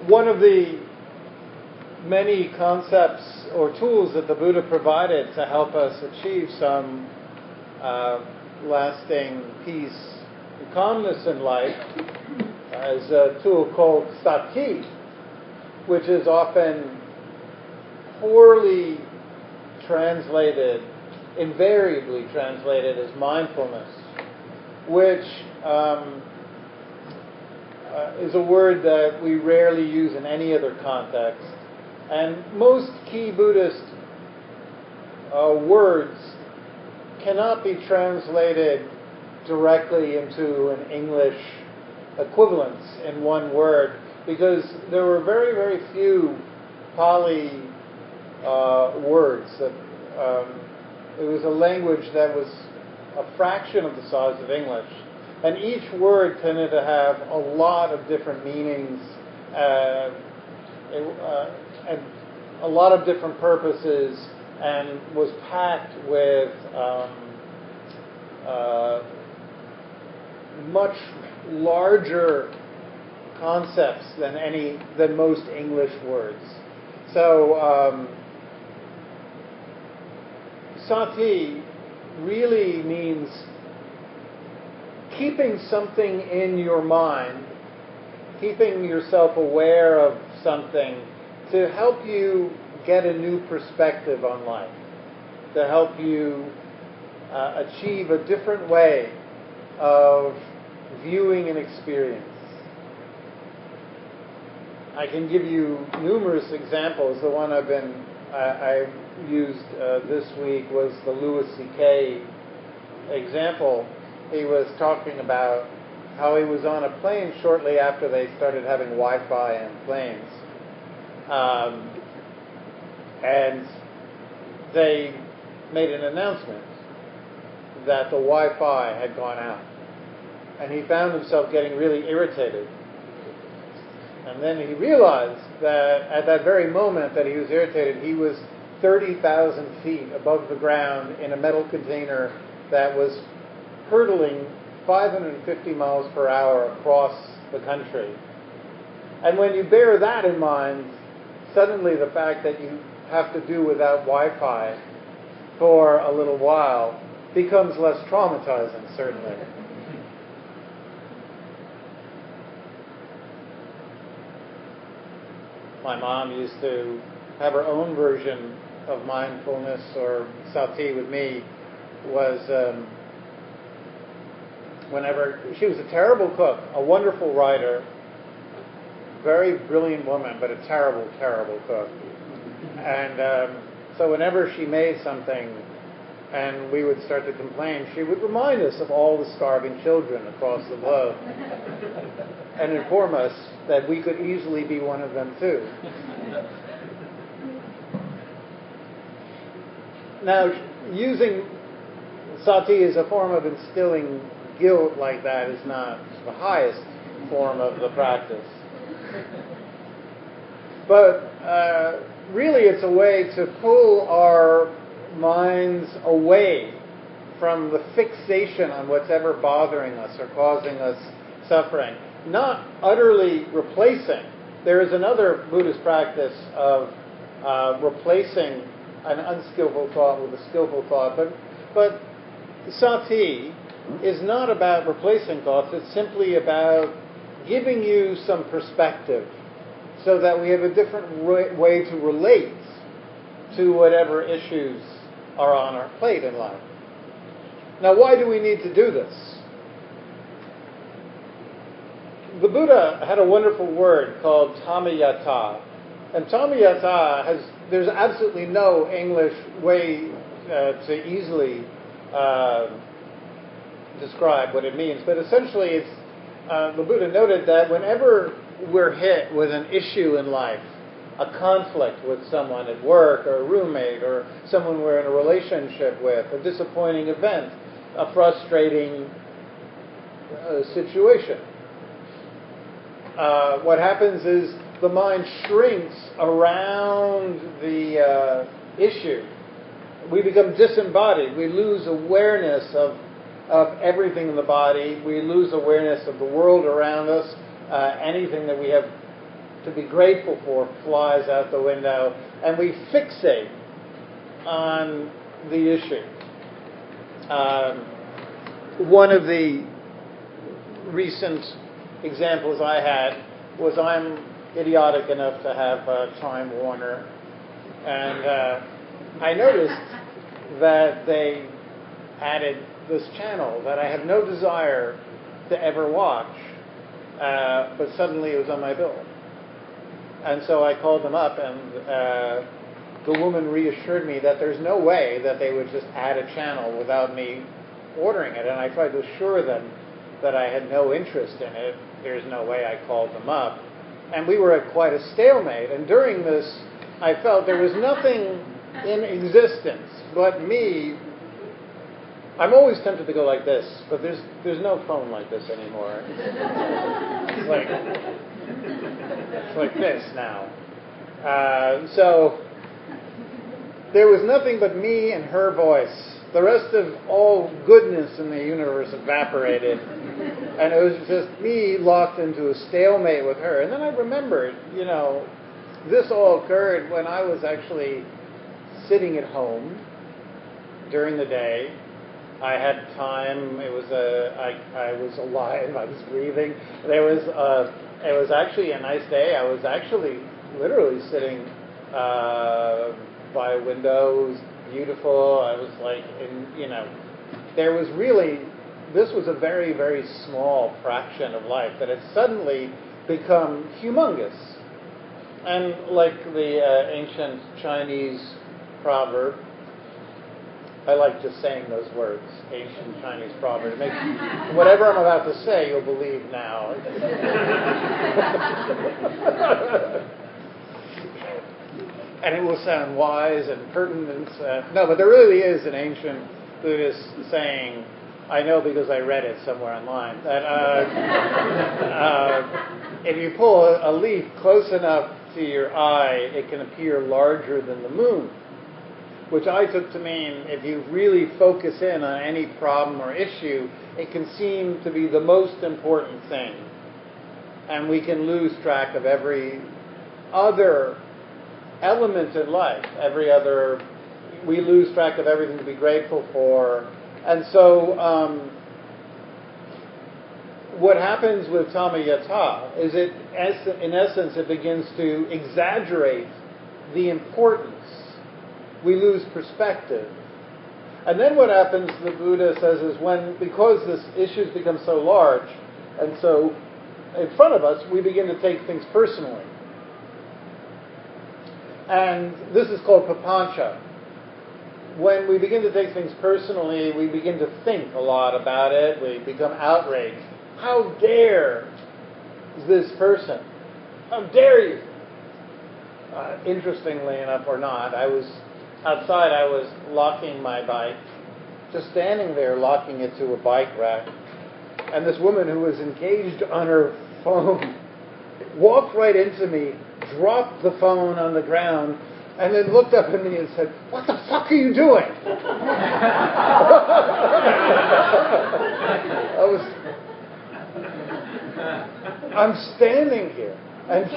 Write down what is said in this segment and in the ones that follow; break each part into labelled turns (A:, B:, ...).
A: one of the many concepts or tools that the Buddha provided to help us achieve some lasting peace and calmness in life is a tool called sati, which is often poorly translated, invariably translated as mindfulness, which is a word that we rarely use in any other context. And most key Buddhist words cannot be translated directly into an English equivalence in one word, because there were very, very few Pali words. It was a language that was a fraction of the size of English, and each word tended to have a lot of different meanings and a lot of different purposes, and was packed with much larger concepts than most English words. So sati really means keeping something in your mind, keeping yourself aware of something to help you get a new perspective on life, to help you achieve a different way of viewing an experience. I can give you numerous examples. The one I used this week was the Louis C.K. example. He was talking about how he was on a plane shortly after they started having Wi-Fi in planes. And they made an announcement that the Wi-Fi had gone out. And he found himself getting really irritated. And then he realized that at that very moment that he was irritated, he was 30,000 feet above the ground in a metal container that was hurtling 550 miles per hour across the country. And when you bear that in mind, suddenly the fact that you have to do without Wi-Fi for a little while becomes less traumatizing, certainly. My mom used to have her own version of mindfulness or sati with me. Was whenever she was a terrible cook, a wonderful writer, very brilliant woman, but a terrible, terrible cook. And so whenever she made something and we would start to complain, she would remind us of all the starving children across the globe and inform us that we could easily be one of them too. Now, using sati as a form of instilling guilt like that is not the highest form of the practice. But really it's a way to pull our minds away from the fixation on what's ever bothering us or causing us suffering. Not utterly replacing. There is another Buddhist practice of replacing an unskillful thought with a skillful thought. But sati is not about replacing thoughts. It's simply about giving you some perspective so that we have a different way to relate to whatever issues are on our plate in life. Now, why do we need to do this? The Buddha had a wonderful word called tamayata. And tamayata there's absolutely no English way to easily describe what it means. But essentially, it's the Buddha noted that whenever we're hit with an issue in life, a conflict with someone at work or a roommate or someone we're in a relationship with, a disappointing event, a frustrating situation, what happens is the mind shrinks around the issue. We become disembodied. We lose awareness of everything in the body. We lose awareness of the world around us, anything that we have to be grateful for flies out the window, and we fixate on the issue. One of the recent examples I had was I'm idiotic enough to have Time Warner, and I noticed that they added this channel that I have no desire to ever watch, but suddenly it was on my bill. And so I called them up, and the woman reassured me that there's no way that they would just add a channel without me ordering it. And I tried to assure them that I had no interest in it. There's no way. I called them up. And we were at quite a stalemate. And during this, I felt there was nothing in existence but me. I'm always tempted to go like this, but there's no phone like this anymore. It's like this now. So there was nothing but me and her voice. The rest of all goodness in the universe evaporated, and it was just me locked into a stalemate with her. And then I remembered, this all occurred when I was actually sitting at home during the day. I had time. It was I was alive. I was breathing. It was actually a nice day. I was actually literally sitting by a window. It was beautiful. I was there was really, this was a very, very small fraction of life that had suddenly become humongous. And like the ancient Chinese proverb, I like just saying those words, ancient Chinese proverb. It makes, whatever I'm about to say, you'll believe now. And it will sound wise and pertinent. No, but there really is an ancient Buddhist saying, I know because I read it somewhere online, that if you pull a leaf close enough to your eye, it can appear larger than the moon. Which I took to mean if you really focus in on any problem or issue, it can seem to be the most important thing. And we can lose track of every other element in life, we lose track of everything to be grateful for. And so what happens with tamayata is in essence, it begins to exaggerate the importance. We lose perspective. And then what happens, the Buddha says, is because this issues become so large and so in front of us, we begin to take things personally. And this is called papancha. When we begin to take things personally, we begin to think a lot about it. We become outraged. How dare this person? How dare you? Interestingly enough or not, I was outside, I was locking my bike, just standing there locking it to a bike rack. And this woman who was engaged on her phone walked right into me, dropped the phone on the ground, and then looked up at me and said, "What the fuck are you doing?" I'm standing here, and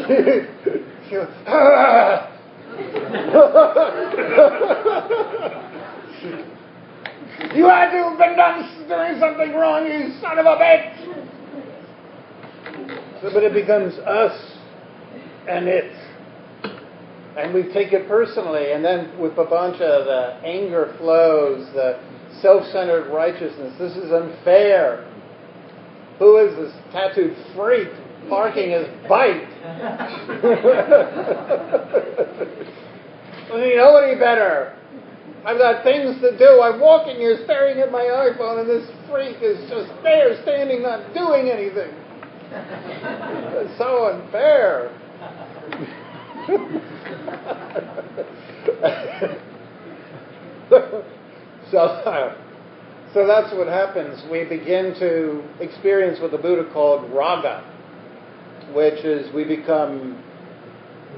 A: she was, "You had to have been doing something wrong, you son of a bitch!" So, but it becomes us and it. And we take it personally. And then with papancha, the anger flows, the self-centered righteousness. This is unfair. Who is this tattooed freak parking his bike? Well, do you know any better? I've got things to do. I'm walking here staring at my iPhone, and this freak is just there standing, not doing anything. It's so unfair. So that's what happens. We begin to experience what the Buddha called raga, which is we become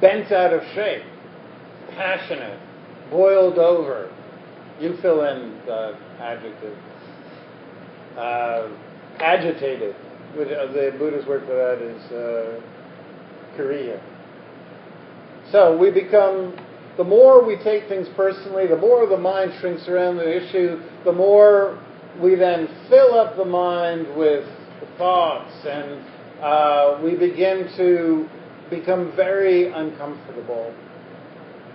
A: bent out of shape, passionate, boiled over. You fill in the adjective. Agitated. The Buddha's word for that is kriya. So we become, the more we take things personally, the more the mind shrinks around the issue, the more we then fill up the mind with thoughts, and we begin to become very uncomfortable.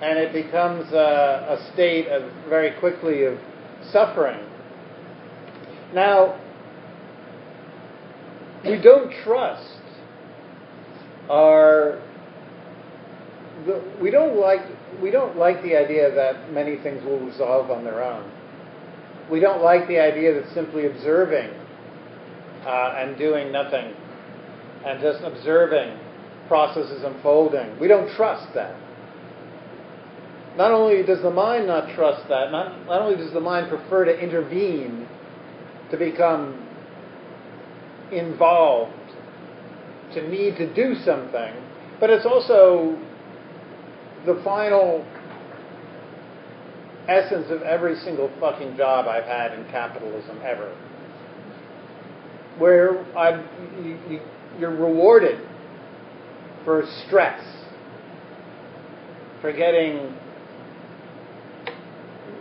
A: And it becomes a state of, very quickly, of suffering. Now, we don't trust we don't like the idea that many things will resolve on their own. We don't like the idea that simply observing and doing nothing and just observing processes unfolding. We don't trust that. Not only does the mind not trust that, not only does the mind prefer to intervene, to become involved, to need to do something, but it's also the final essence of every single fucking job I've had in capitalism ever. Where you're rewarded for stress, for getting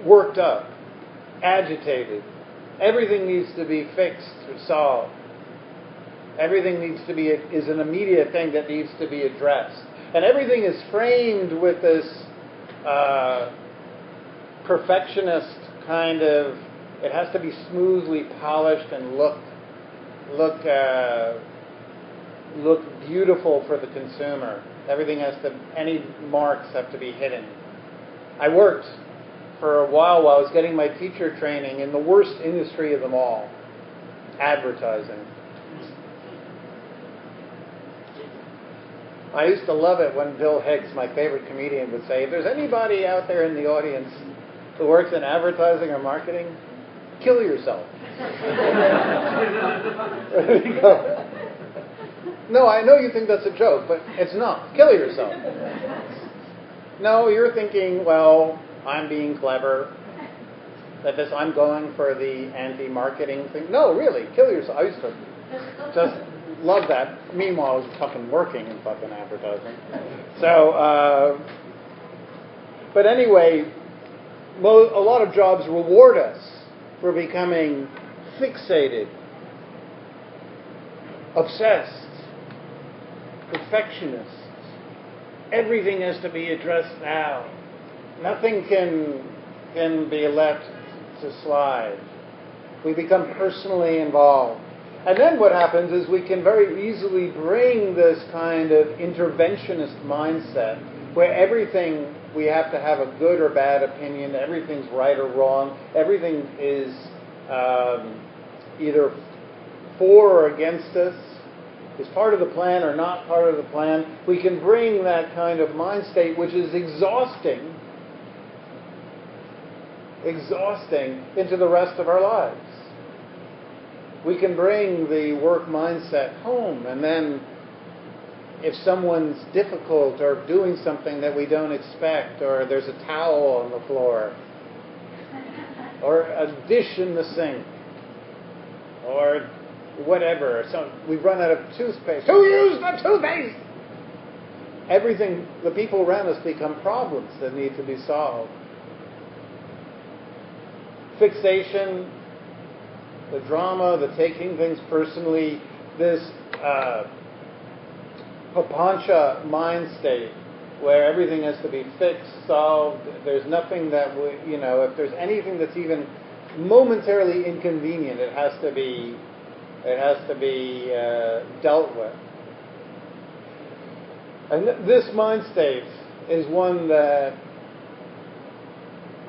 A: worked up, agitated. Everything needs to be fixed or solved. Everything is an immediate thing that needs to be addressed. And everything is framed with this perfectionist kind of, it has to be smoothly polished and look beautiful for the consumer. Any marks have to be hidden. I worked for a while I was getting my teacher training in the worst industry of them all, advertising. I used to love it when Bill Hicks, my favorite comedian, would say, if there's anybody out there in the audience who works in advertising or marketing, kill yourself. There you go. No, I know you think that's a joke, but it's not. Kill yourself. No, you're thinking, well, I'm being clever. I'm going for the anti-marketing thing. No, really, kill yourself. I used to just love that. Meanwhile, I was fucking working in fucking advertising. So, but anyway, a lot of jobs reward us for becoming fixated, obsessed, perfectionists. Everything has to be addressed now. Nothing can be left to slide. We become personally involved. And then what happens is we can very easily bring this kind of interventionist mindset where everything, we have to have a good or bad opinion, everything's right or wrong, everything is either for or against us, is part of the plan or not part of the plan. We can bring that kind of mind state, which is exhausting into the rest of our lives. We can bring the work mindset home, and then if someone's difficult or doing something that we don't expect, or there's a towel on the floor, or a dish in the sink, or whatever, so we run out of toothpaste. Who used the toothpaste? Everything, the people around us become problems that need to be solved. Fixation, the drama, the taking things personally, this papancha mind state where everything has to be fixed, solved. There's nothing that if there's anything that's even momentarily inconvenient, it has to be dealt with. And this mind state is one that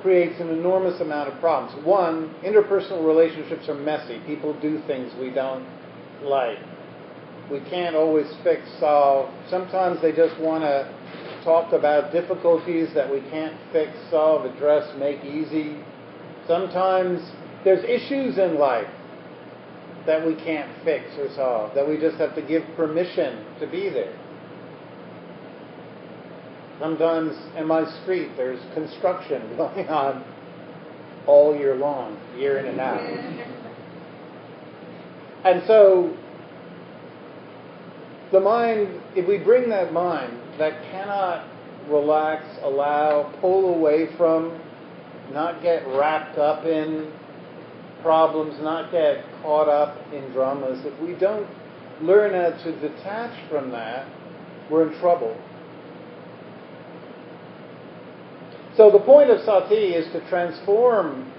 A: creates an enormous amount of problems. One, interpersonal relationships are messy. People do things we don't like. We can't always fix, solve. Sometimes they just want to talk about difficulties that we can't fix, solve, address, make easy. Sometimes there's issues in life that we can't fix or solve, that we just have to give permission to be there. Sometimes in my street there's construction going on all year long, year in and out. And so the mind, if we bring that mind that cannot relax, allow, pull away from, not get wrapped up in problems, not get caught up in dramas, if we don't learn how to detach from that, we're in trouble. So the point of sati is to transform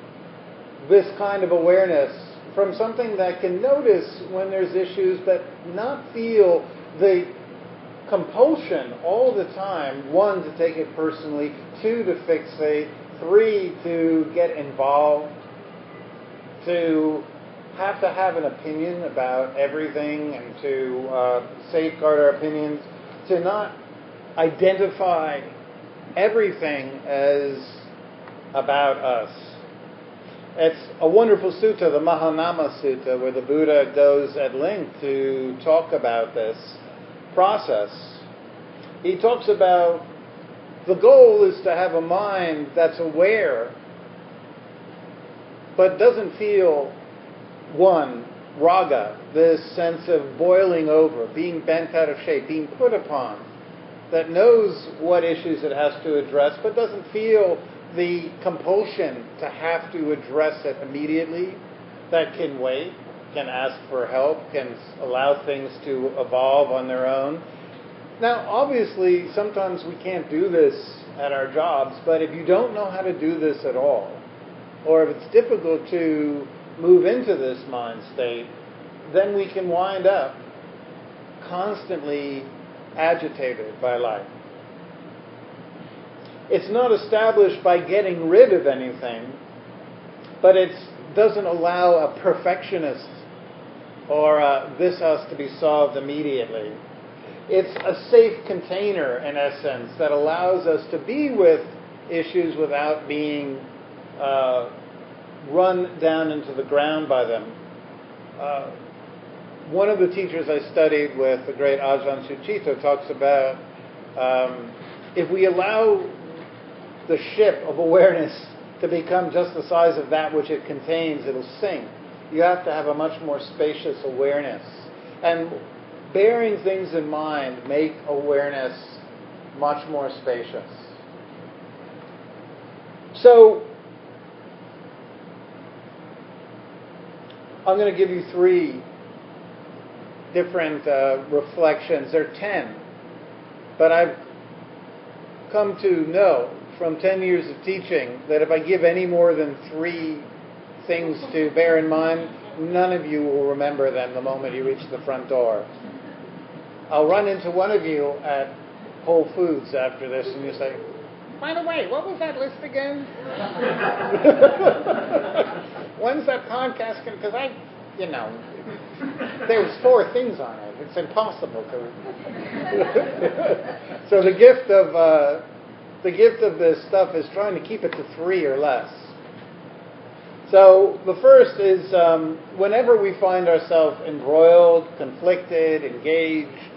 A: this kind of awareness from something that can notice when there's issues, but not feel the compulsion all the time, 1, to take it personally, 2, to fixate, 3, to get involved, to have an opinion about everything and to safeguard our opinions, to not identify everything as about us. It's a wonderful sutta, the Mahanama Sutta, where the Buddha goes at length to talk about this process. He talks about the goal is to have a mind that's aware, but doesn't feel, 1, raga, this sense of boiling over, being bent out of shape, being put upon, that knows what issues it has to address, but doesn't feel the compulsion to have to address it immediately, that can wait, can ask for help, can allow things to evolve on their own. Now, obviously, sometimes we can't do this at our jobs, but if you don't know how to do this at all, or if it's difficult to move into this mind state, then we can wind up constantly agitated by life. It's not established by getting rid of anything, but it doesn't allow a perfectionist or this has to be solved immediately. It's a safe container, in essence, that allows us to be with issues without being run down into the ground by them. One of the teachers I studied with, the great Ajahn Sucitto, talks about if we allow the ship of awareness to become just the size of that which it contains, it'll sink. You have to have a much more spacious awareness. And bearing things in mind make awareness much more spacious. So, I'm going to give you 3 different reflections. There are 10. But I've come to know from 10 years of teaching that if I give any more than 3 things to bear in mind, none of you will remember them the moment you reach the front door. I'll run into one of you at Whole Foods after this and you say, by the way, what was that list again? When's that podcast going to... Because there's 4 things on it. It's impossible to... So the gift of this stuff is trying to keep it to 3 or less. So the first is whenever we find ourselves embroiled, conflicted, engaged,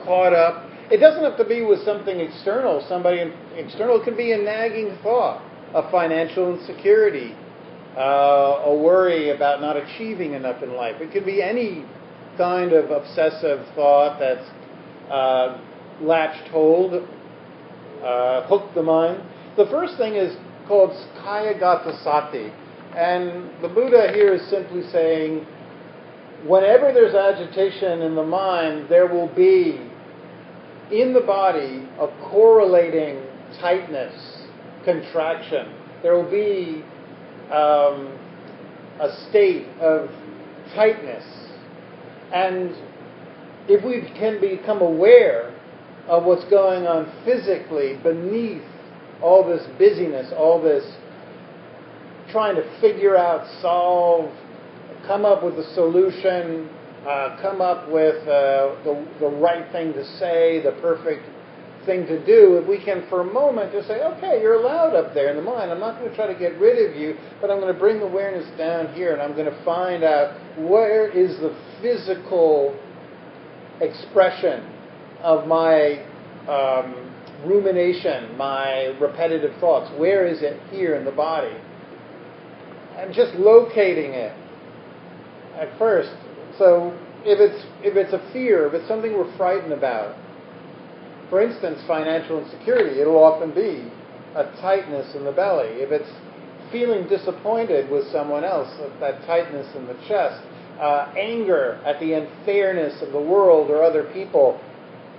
A: caught up, it doesn't have to be with something external. Somebody external can be a nagging thought, a financial insecurity, a worry about not achieving enough in life. It could be any kind of obsessive thought that's latched hold, hooked the mind. The first thing is called Kayagata Sati. And the Buddha here is simply saying, whenever there's agitation in the mind, there will be in the body a correlating tightness, contraction. There will be a state of tightness. And if we can become aware of what's going on physically beneath all this busyness, all this trying to figure out, solve, come up with a solution, come up with the right thing to say, the perfect thing to do, if we can for a moment just say, okay, you're allowed up there in the mind. I'm not going to try to get rid of you, but I'm going to bring awareness down here and I'm going to find out where is the physical expression of my rumination, my repetitive thoughts. Where is it here in the body? And just locating it at first. So if it's a fear, if it's something we're frightened about, For instance, financial insecurity, it'll often be a tightness in the belly. If it's feeling disappointed with someone else, that tightness in the chest, anger at the unfairness of the world or other people,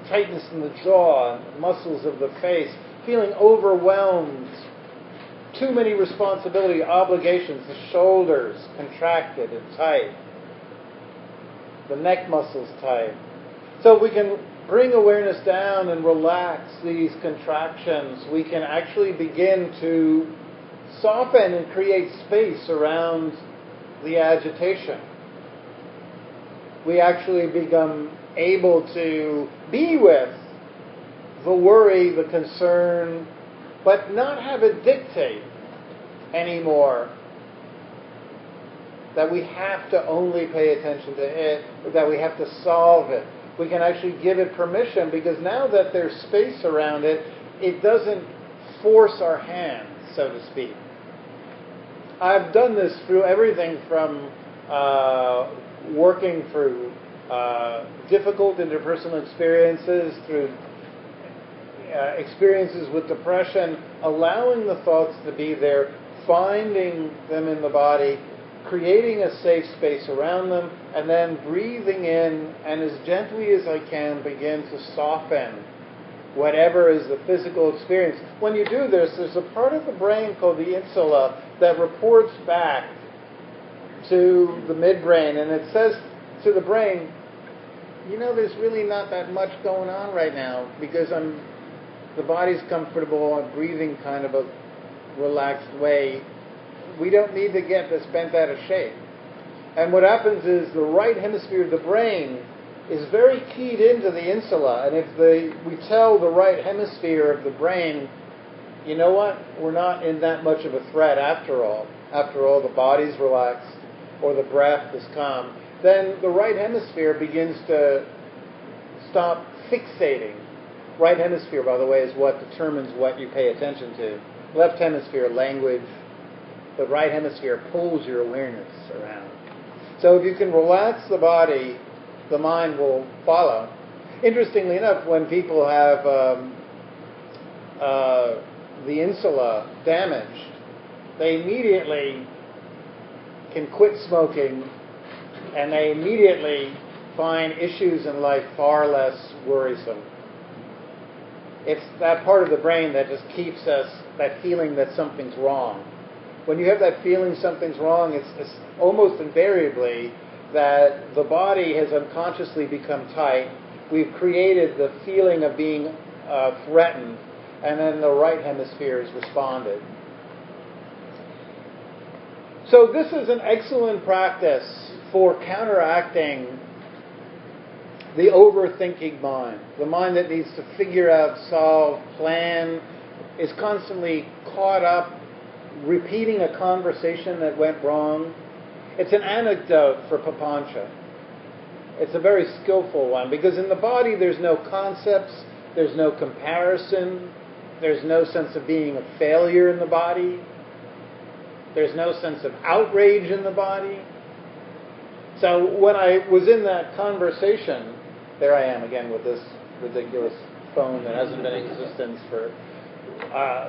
A: tightness in the jaw, muscles of the face, feeling overwhelmed, too many responsibility, obligations, the shoulders contracted and tight, the neck muscles tight. So we can bring awareness down and relax these contractions. We can actually begin to soften and create space around the agitation. We actually become able to be with the worry, the concern, but not have it dictate anymore that we have to only pay attention to it, or that we have to solve it. We can actually give it permission, because now that there's space around it, it doesn't force our hand, so to speak. I've done this through everything from working through difficult interpersonal experiences, through experiences with depression, allowing the thoughts to be there, finding them in the body, creating a safe space around them, and then breathing in, and as gently as I can begin to soften whatever is the physical experience. When you do this, there's a part of the brain called the insula that reports back to the midbrain, and it says to the brain, there's really not that much going on right now, because the body's comfortable, I'm breathing kind of a relaxed way. We don't need to get this bent out of shape. And what happens is the right hemisphere of the brain is very keyed into the insula. And if we tell the right hemisphere of the brain, you know what, we're not in that much of a threat after all. After all, the body's relaxed or the breath is calm. Then the right hemisphere begins to stop fixating. Right hemisphere, by the way, is what determines what you pay attention to. Left hemisphere, language. The right hemisphere pulls your awareness around. So if you can relax the body, the mind will follow. Interestingly enough, when people have the insula damaged, they immediately can quit smoking, and they immediately find issues in life far less worrisome. It's that part of the brain that just keeps us, that feeling that something's wrong. When you have that feeling something's wrong, it's almost invariably that the body has unconsciously become tight. We've created the feeling of being threatened, and then the right hemisphere has responded. So this is an excellent practice for counteracting the overthinking mind, the mind that needs to figure out, solve, plan, is constantly caught up repeating a conversation that went wrong. It's an anecdote for Papancha. It's a very skillful one, because in the body there's no concepts, there's no comparison, there's no sense of being a failure in the body, there's no sense of outrage in the body. So when I was in that conversation, there I am again with this ridiculous phone that hasn't been in existence for...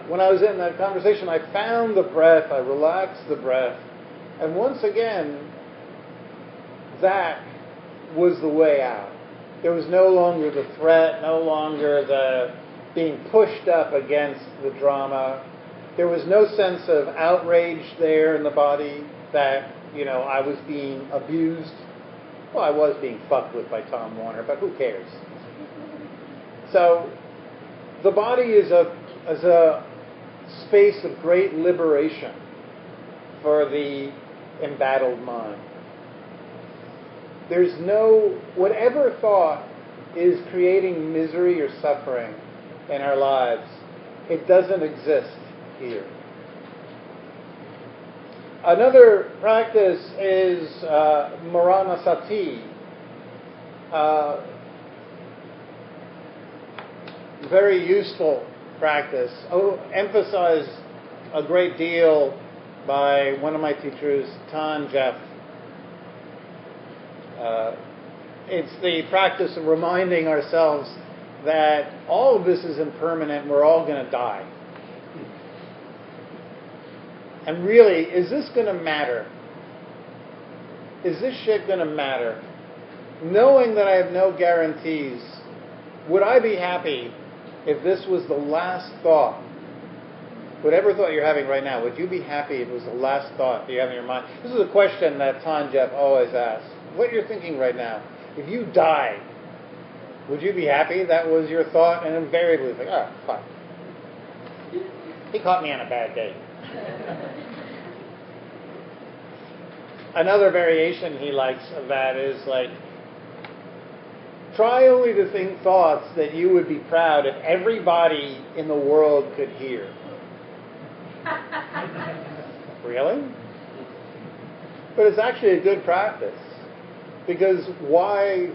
A: when I was in that conversation, I found the breath, I relaxed the breath, and once again, that was the way out. There was no longer the threat, no longer the being pushed up against the drama. There was no sense of outrage there in the body that, I was being abused. Well, I was being fucked with by Tom Warner, but who cares? So, the body is a space of great liberation for the embattled mind. There's whatever thought is creating misery or suffering in our lives, it doesn't exist here. Another practice is Maranasati. Very useful practice. Emphasized a great deal by one of my teachers, Tan Jeff. It's the practice of reminding ourselves that all of this is impermanent, we're all going to die. And really, is this going to matter? Is this shit going to matter? Knowing that I have no guarantees, would I be happy if this was the last thought? Whatever thought you're having right now, would you be happy if it was the last thought that you have in your mind? This is a question that Jeff always asks. What you're thinking right now, if you died, would you be happy that was your thought? And invariably, it's like, oh, fuck. He caught me on a bad day. Another variation he likes of that is like, try only to think thoughts that you would be proud if everybody in the world could hear. Really? But it's actually a good practice. Because why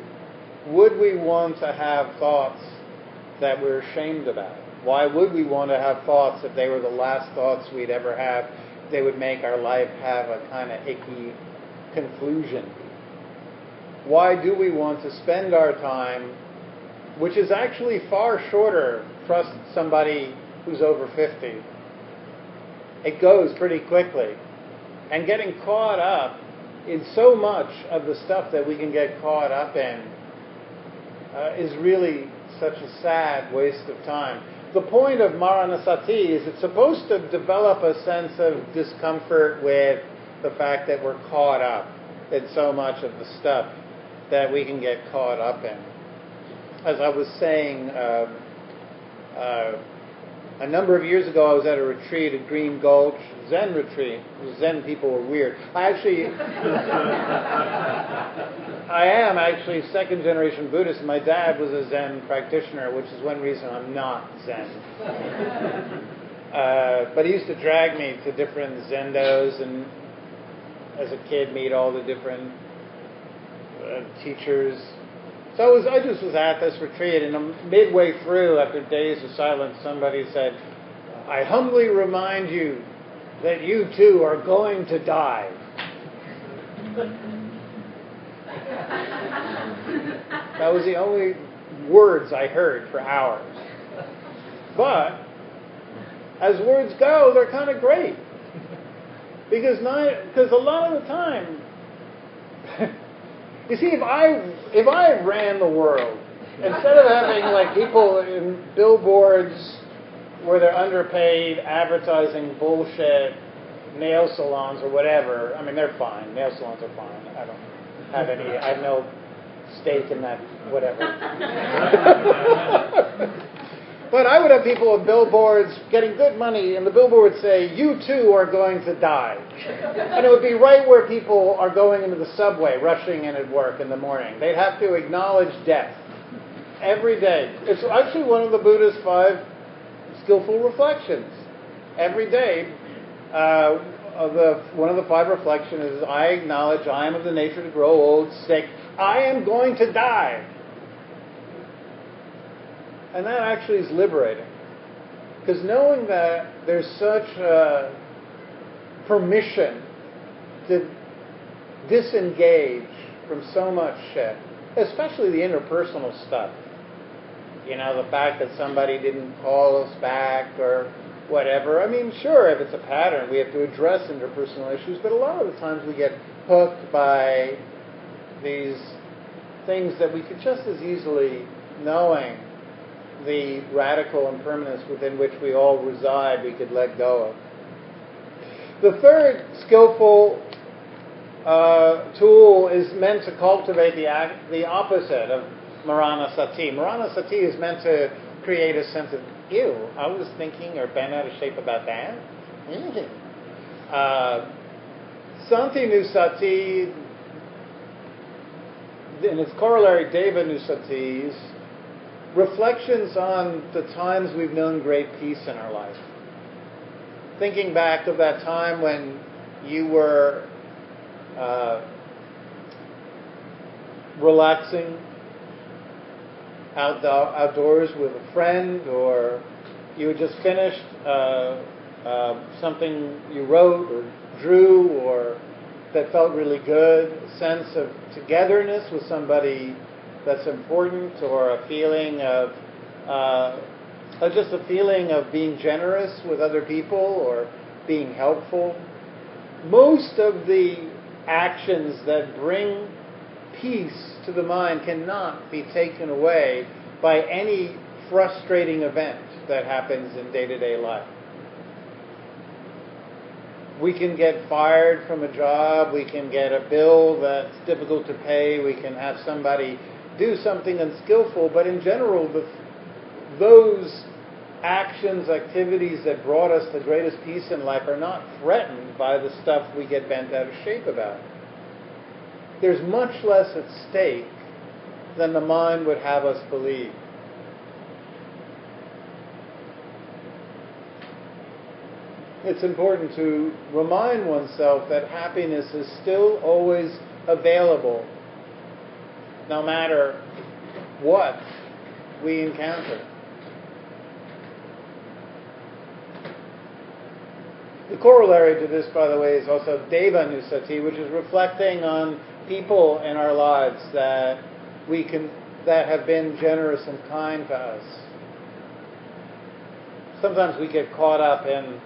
A: would we want to have thoughts that we're ashamed about? Why would we want to have thoughts if they were the last thoughts we'd ever have? They would make our life have a kind of icky conclusion. Why do we want to spend our time, which is actually far shorter, trust somebody who's over 50. It goes pretty quickly. And getting caught up in so much of the stuff that we can get caught up in is really such a sad waste of time. The point of Maranasati is it's supposed to develop a sense of discomfort with the fact that we're caught up in so much of the stuff that we can get caught up in. As I was saying, a number of years ago, I was at a retreat at Green Gulch, Zen retreat. Zen people were weird. I am actually second generation Buddhist. My dad was a Zen practitioner, which is one reason I'm not Zen. But he used to drag me to different zendos, and as a kid, meet all the different teachers. So I just was at this retreat, and midway through, after days of silence, somebody said, "I humbly remind you that you too are going to die." That was the only words I heard for hours. But as words go, they're kind of great. Because a lot of the time, you see, if I ran the world, instead of having like people in billboards where they're underpaid advertising bullshit, nail salons or whatever, I mean, they're fine. Nail salons are fine. I have no stake in that, whatever. But I would have people with billboards getting good money, and the billboard would say, "You too are going to die." And it would be right where people are going into the subway, rushing in at work in the morning. They'd have to acknowledge death every day. It's actually one of the Buddha's 5 skillful reflections. Every day, one of the 5 reflections is, I acknowledge I am of the nature to grow old, sick. I am going to die. And that actually is liberating. Because knowing that there's such permission to disengage from so much shit, especially the interpersonal stuff. You know, the fact that somebody didn't call us back or whatever. I mean, sure, if it's a pattern, we have to address interpersonal issues, but a lot of the times we get hooked by these things that we could just as easily, knowing the radical impermanence within which we all reside, we could let go of. The third skillful tool is meant to cultivate the opposite of Maranasati. Maranasati is meant to create a sense of, ew, I was thinking or bent out of shape about that. Santi Nusati, in its corollary Deva Nusatis, reflections on the times we've known great peace in our life. Thinking back of that time when you were relaxing outdoors with a friend, or you had just finished something you wrote or drew or that felt really good, a sense of togetherness with somebody that's important, or a feeling of just a feeling of being generous with other people or being helpful. Most of the actions that bring peace to the mind cannot be taken away by any frustrating event that happens in day-to-day life. We can get fired from a job, we can get a bill that's difficult to pay, we can have somebody do something unskillful, but in general, those actions, activities that brought us the greatest peace in life are not threatened by the stuff we get bent out of shape about. There's much less at stake than the mind would have us believe. It's important to remind oneself that happiness is still always available, no matter what we encounter. The corollary to this, by the way, is also Devanusati, which is reflecting on people in our lives that have been generous and kind to us. Sometimes we get caught up in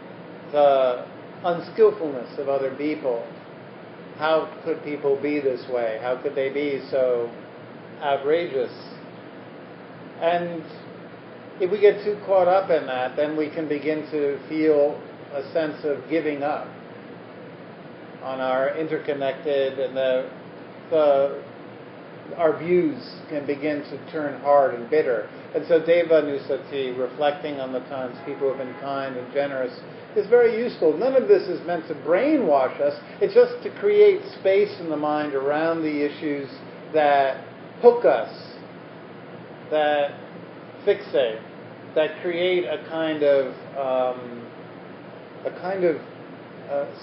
A: the unskillfulness of other people. How could people be this way? How could they be so outrageous? And if we get too caught up in that, then we can begin to feel a sense of giving up on our interconnected, and our views can begin to turn hard and bitter. And so Devanusati, reflecting on the times people have been kind and generous, is very useful. None of this is meant to brainwash us. It's just to create space in the mind around the issues that hook us, that fixate, that create a kind of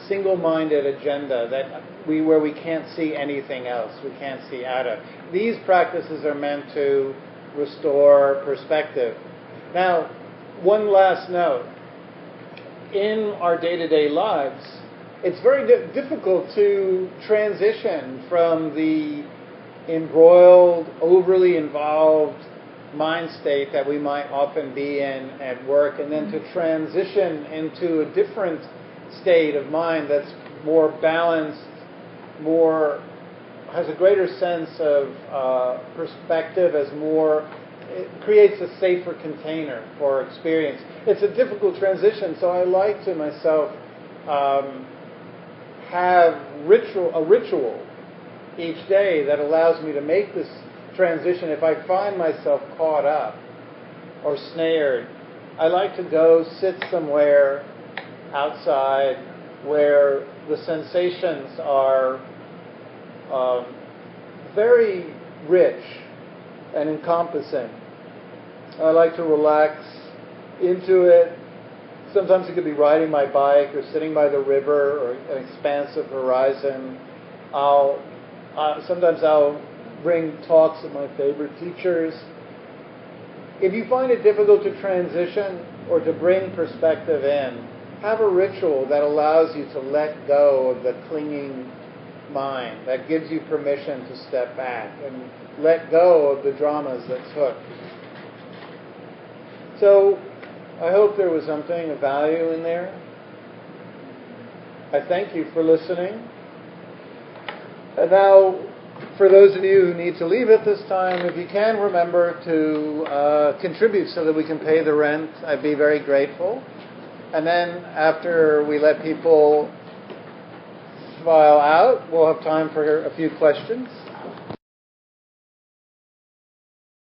A: single-minded agenda where we can't see anything else, we can't see out of. These practices are meant to restore perspective. Now, one last note. In our day-to-day lives, it's very difficult to transition from the embroiled, overly involved mind state that we might often be in at work, and then to transition into a different state of mind that's more balanced, has a greater sense of perspective, it creates a safer container for experience. It's a difficult transition, so I like to myself have a ritual each day that allows me to make this transition. If I find myself caught up or snared, I like to go sit somewhere outside where the sensations are very rich and encompassing. I like to relax into it. Sometimes it could be riding my bike or sitting by the river or an expansive horizon. Sometimes I'll bring talks of my favorite teachers. If you find it difficult to transition or to bring perspective in, have a ritual that allows you to let go of the clinging mind, that gives you permission to step back and let go of the dramas that took. So, I hope there was something of value in there. I thank you for listening. And now, for those of you who need to leave at this time, if you can remember to contribute so that we can pay the rent, I'd be very grateful. And then after we let people file out, we'll have time for a few questions.